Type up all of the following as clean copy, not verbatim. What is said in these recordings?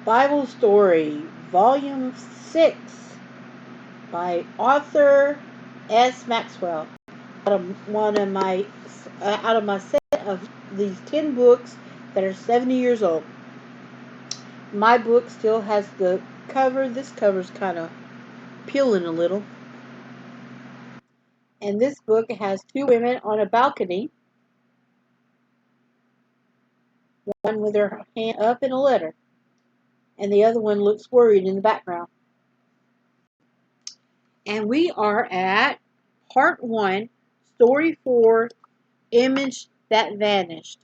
Bible Story, Volume 6, by Athur S Maxwell. Out of my set of these 10 books that are 70 years old. My book still has the cover. This cover's kind of peeling a little. And this book has two women on a balcony, one with her hand up in a letter, and the other one looks worried in the background. And we are at Part 1, Story 4, Image That Vanished.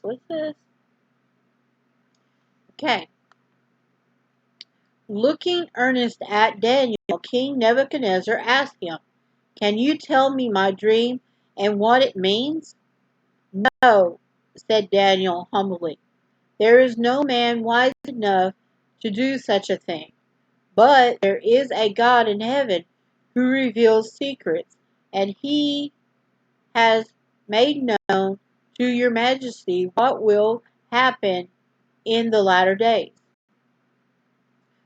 So what's this? Okay. Looking earnest at Daniel, King Nebuchadnezzar asked him, "Can you tell me my dream and what it means?" "No," said Daniel humbly. "There is no man wise enough to do such a thing. But there is a God in heaven who reveals secrets, and he has made known to your majesty what will happen in the latter days."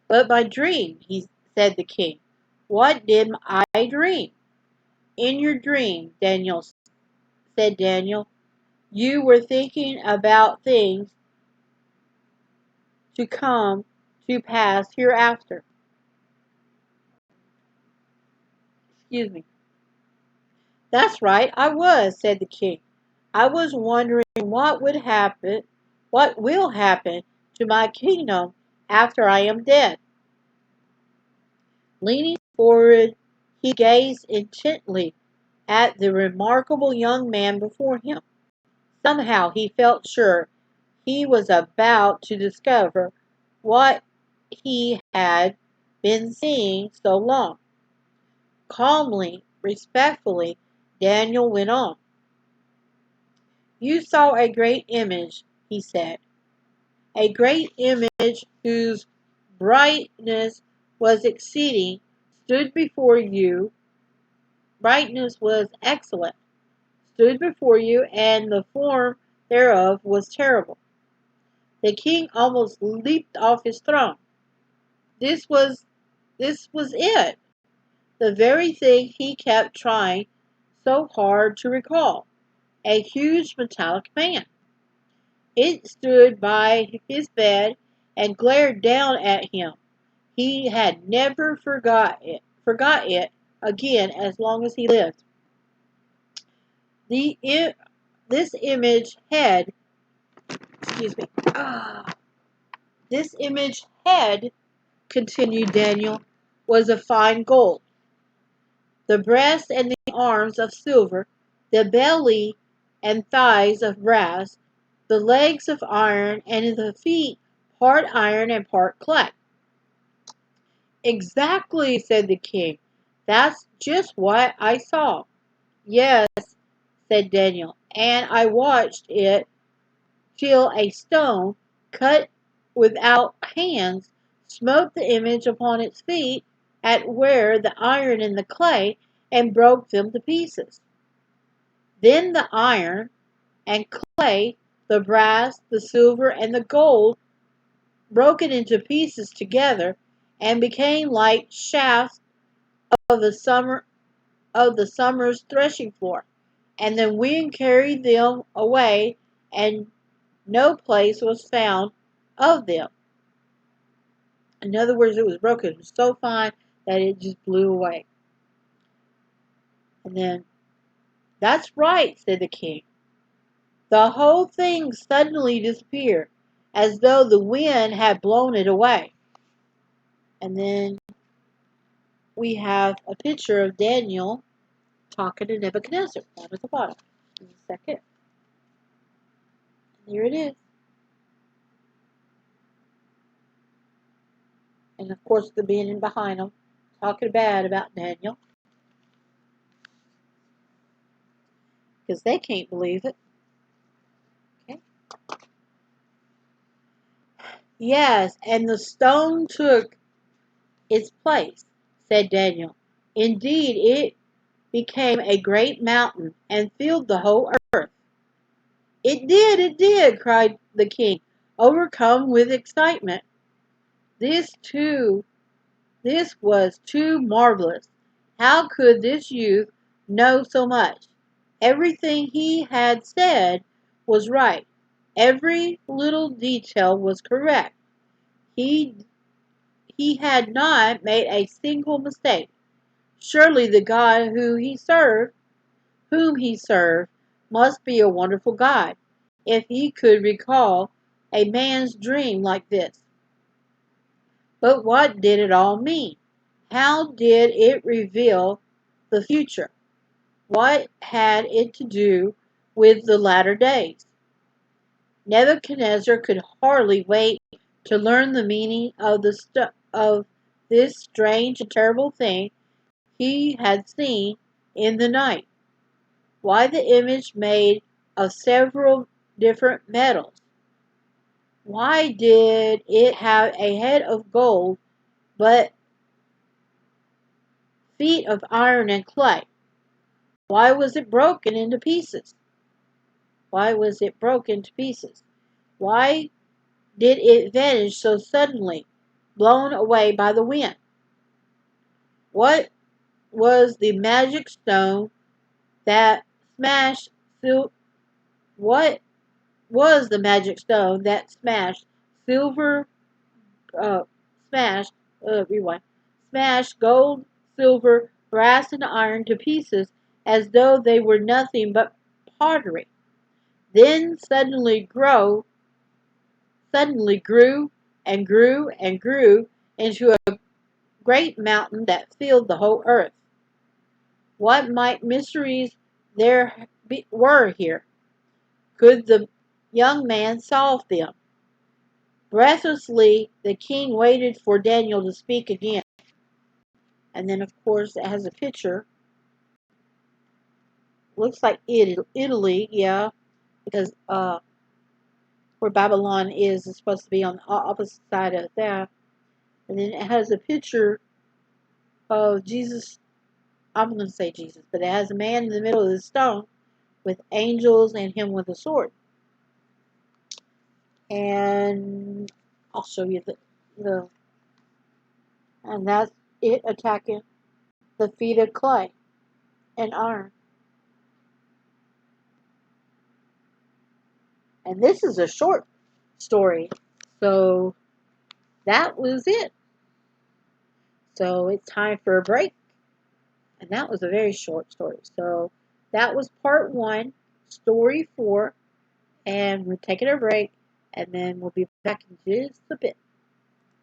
"But my dream," said the king. "What did I dream?" "In your dream," said Daniel, "you were thinking about things to come to pass hereafter." Excuse me. "That's right, I was," said the king. "I was wondering what will happen to my kingdom after I am dead." Leaning forward, he gazed intently at the remarkable young man before him. Somehow he felt sure he was about to discover what he had been seeing so long. Calmly, respectfully, Daniel went on. "You saw a great image," he said, "a great image whose brightness was exceeding, stood before you. Brightness was excellent, stood before you, and the form thereof was terrible." The king almost leaped off his throne. This was it, the very thing he kept trying so hard to recall. A huge metallic man. It stood by his bed and glared down at him. He had never forgot it again as long as he lived. This image head, excuse me, this image head, continued Daniel, was of fine gold, the breast and the arms of silver, the belly and thighs of brass, the legs of iron, and the feet part iron and part clay. "Exactly," said the king. "That's just what I saw." "Yes," said Daniel, "and I watched it till a stone, cut without hands, smote the image upon its feet at where the iron and the clay, and broke them to pieces. Then the iron and clay, the brass, the silver, and the gold, broken into pieces together, and became like shafts of the summer's threshing floor. And the wind carried them away, and no place was found of them." In other words, it was broken. It was so fine that it just blew away. And then, "That's right," said the king. "The whole thing suddenly disappeared, as though the wind had blown it away." And then we have a picture of Daniel talking to Nebuchadnezzar down at the bottom. In a second. And here it is. And of course, the being behind him talking bad about Daniel, because they can't believe it. Okay. "Yes, and the stone took its place," said Daniel. "Indeed, it became a great mountain and filled the whole earth." It did," cried the king, overcome with excitement. This too, this was too marvelous. How could this youth know so much? Everything he had said was right. Every little detail was correct. He he had not made a single mistake. Surely the God whom he served, must be a wonderful God, if he could recall a man's dream like this. But what did it all mean? How did it reveal the future? What had it to do with the latter days? Nebuchadnezzar could hardly wait to learn the meaning of of this strange and terrible thing he had seen in the night. Why the image made of several different metals? Why did it have a head of gold but feet of iron and clay? Why was it broken into pieces? Why was it broken to pieces? Why did it vanish so suddenly, blown away by the wind? What was the magic stone that smashed sil- what was the magic stone that silver uh, smashed rewind smashed gold, silver, brass, and iron to pieces as though they were nothing but pottery? Then suddenly grew and grew and grew into a great mountain that filled the whole earth. What might mysteries were here? Could the young man solve them? Breathlessly, the king waited for Daniel to speak again. And then, of course, it has a picture. Looks like Italy, yeah, because where Babylon is supposed to be on the opposite side of that. And then it has a picture of Jesus. I'm going to say Jesus, but it has a man in the middle of the stone with angels and him with a sword. And I'll show you the and that's it attacking the feet of clay and iron. And this is a short story, so that was it. So it's time for a break, and that was a very short story. So that was part one, story 4, and we're taking a break, and then we'll be back in just a bit.